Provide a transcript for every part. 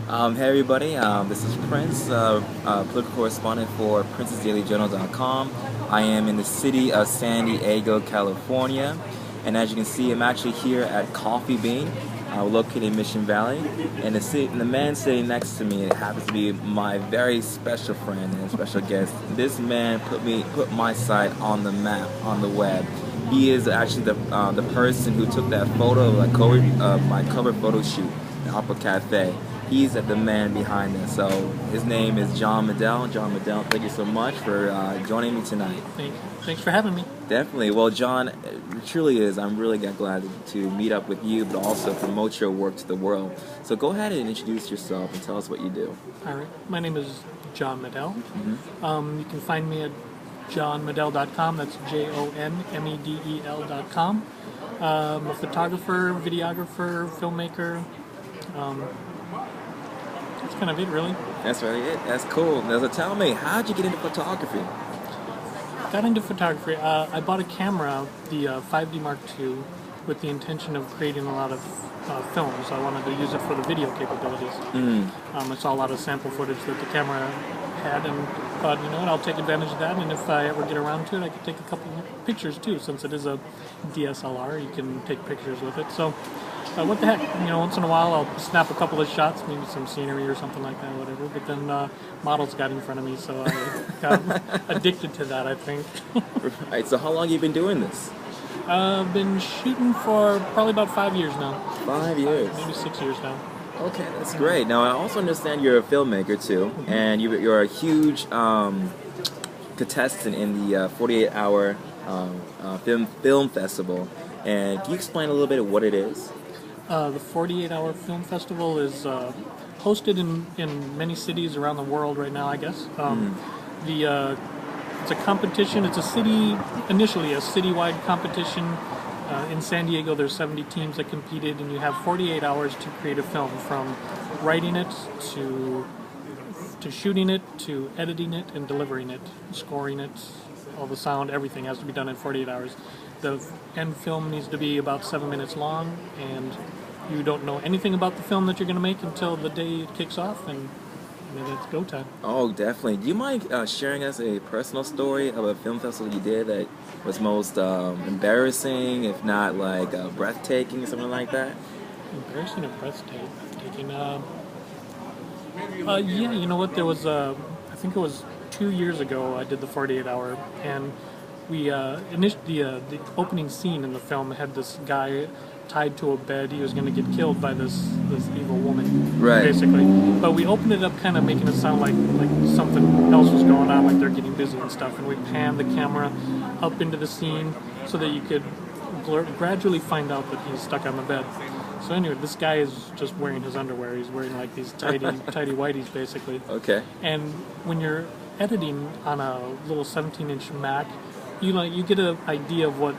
Hey everybody, this is Prince, political correspondent for princesdailyjournal.com. I am in the city of San Diego, California, and as you can see, I'm actually here at Coffee Bean, located in Mission Valley, and the man sitting next to me, it happens to be my very special friend and special guest. This man put my site on the map, on the web. He is actually the person who took that photo of my cover photo shoot at Opera Cafe. He's the man behind this. So his name is Jon Medel. Jon Medel, thank you so much for joining me tonight. Thanks for having me. Definitely. Well, Jon, it truly is. I'm really glad to meet up with you, but also promote your work to the world. So go ahead and introduce yourself and tell us what you do. All right. My name is Jon Medel. You can find me at jonmedel.com. That's JONMEDEL.com. I'm a photographer, videographer, filmmaker. That's kind of it, really. That's really it. That's cool. Now, so tell me, how'd you get into photography? Got into photography. I bought a camera, the 5D Mark II, with the intention of creating a lot of films. I wanted to use it for the video capabilities. I saw a lot of sample footage that the camera had, and thought, you know what, I'll take advantage of that. And if I ever get around to it, I could take a couple of pictures too, since it is a DSLR. You can take pictures with it. So. What the heck, once in a while I'll snap a couple of shots, maybe some scenery or something like that, whatever, but then models got in front of me, so I got addicted to that, I think. Right, so how long have you been doing this? I've been shooting for probably about 5 years now. 5 years? Maybe 6 years now. Okay, that's great. Now, I also understand you're a filmmaker, too, and you're a huge contestant in the 48-hour film festival, and can you explain a little bit of what it is? The 48-hour film festival is hosted in many cities around the world right now, I guess. It's a competition. It's initially a citywide competition. In San Diego, there's 70 teams that competed, and you have 48 hours to create a film, from writing it to shooting it to editing it and delivering it, scoring it, all the sound, everything has to be done in 48 hours. The end film needs to be about 7 minutes long, and you don't know anything about the film that you're going to make until the day it kicks off, and then it's go time. Oh, definitely. Do you mind sharing us a personal story of a film festival you did that was most embarrassing, if not breathtaking, or something like that? Embarrassing or breathtaking? Yeah, you know what? There was, I think it was 2 years ago, I did the 48-hour, and we initially the opening scene in the film had this guy tied to a bed. He was going to get killed by this evil woman, right? Basically. But we opened it up, kind of making it sound like something else was going on, like they're getting busy and stuff. And we panned the camera up into the scene so that you could gradually find out that he's stuck on the bed. So anyway, this guy is just wearing his underwear. He's wearing like these tidy whities, basically. Okay. And when you're editing on a little 17-inch Mac, you get an idea of what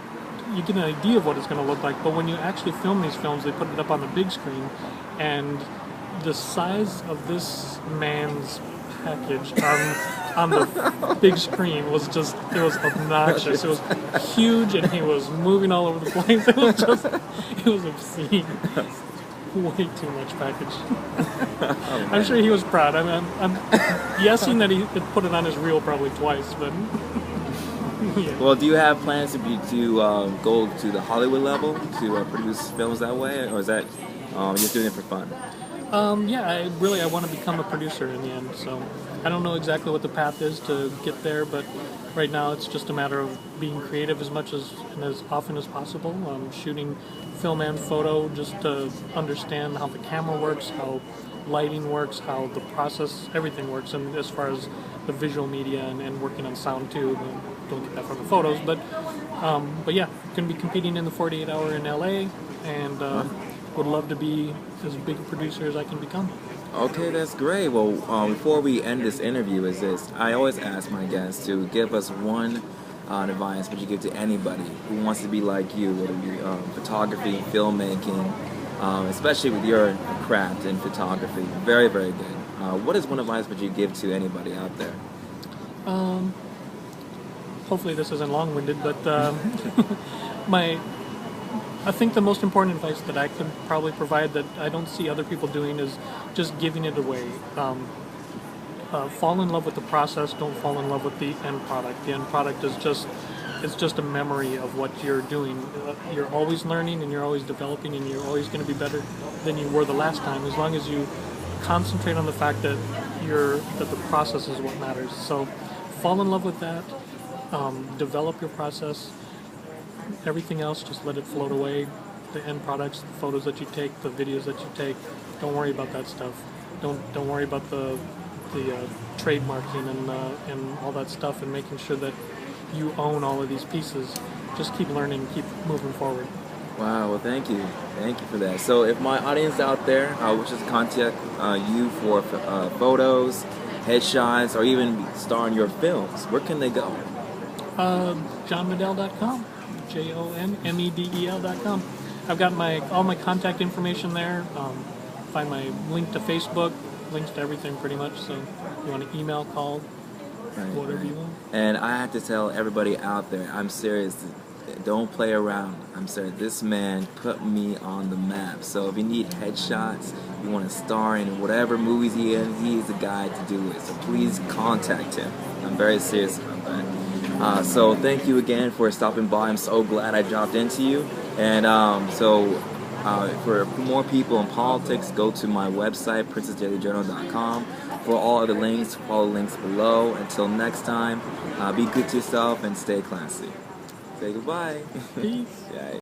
it's going to look like. But when you actually film these films, they put it up on the big screen, and the size of this man's package on the big screen was it was obnoxious. It was huge, and he was moving all over the place. It was obscene. Way too much package. I'm sure he was proud. I'm guessing that he had put it on his reel probably twice, but. Yeah. Well, do you have plans to go to the Hollywood level to produce films that way, or is that just doing it for fun? Yeah, I want to become a producer in the end. So I don't know exactly what the path is to get there, but right now it's just a matter of being creative as much as and as often as possible. Shooting film and photo just to understand how the camera works, how lighting works, how the process, everything works, and as far as the visual media and working on sound too. Don't get that from the photos, but yeah, going to be competing in the 48-hour in LA, and would love to be as big a producer as I can become. Okay, that's great. Well, before we end this interview, I always ask my guests to give us one advice would you give to anybody who wants to be like you, whether it be photography, filmmaking, especially with your craft in photography. Very, very good. What is one advice would you give to anybody out there? Hopefully this isn't long-winded, but I think the most important advice that I could probably provide that I don't see other people doing is just giving it away. Fall in love with the process. Don't fall in love with the end product. The end product is just it's just a memory of what you're doing. You're always learning and you're always developing and you're always going to be better than you were the last time. As long as you concentrate on the fact that the process is what matters. So fall in love with that. Develop your process. Everything else, just let it float away. The end products, the photos that you take, the videos that you take. Don't worry about that stuff. Don't worry about the trademarking and all that stuff, and making sure that you own all of these pieces. Just keep learning, keep moving forward. Wow, well, thank you for that. So if my audience out there wishes to contact you for photos, headshots, or even star in your films, where can they go? JonMedel.com, JonMedel.com. I've got all my contact information there. Find my link to Facebook, links to everything pretty much. So if you want to email, call, whatever you want. And I have to tell everybody out there, I'm serious. Don't play around. I'm serious. This man put me on the map. So if you need headshots, you want to star in whatever movies he is the guy to do it. So please contact him. I'm very serious about that. So thank you again for stopping by. I'm so glad I dropped into you. And for more people in politics, go to my website, princessdailyjournal.com. For all other links, follow the links below. Until next time, be good to yourself and stay classy. Say goodbye. Peace. Yeah.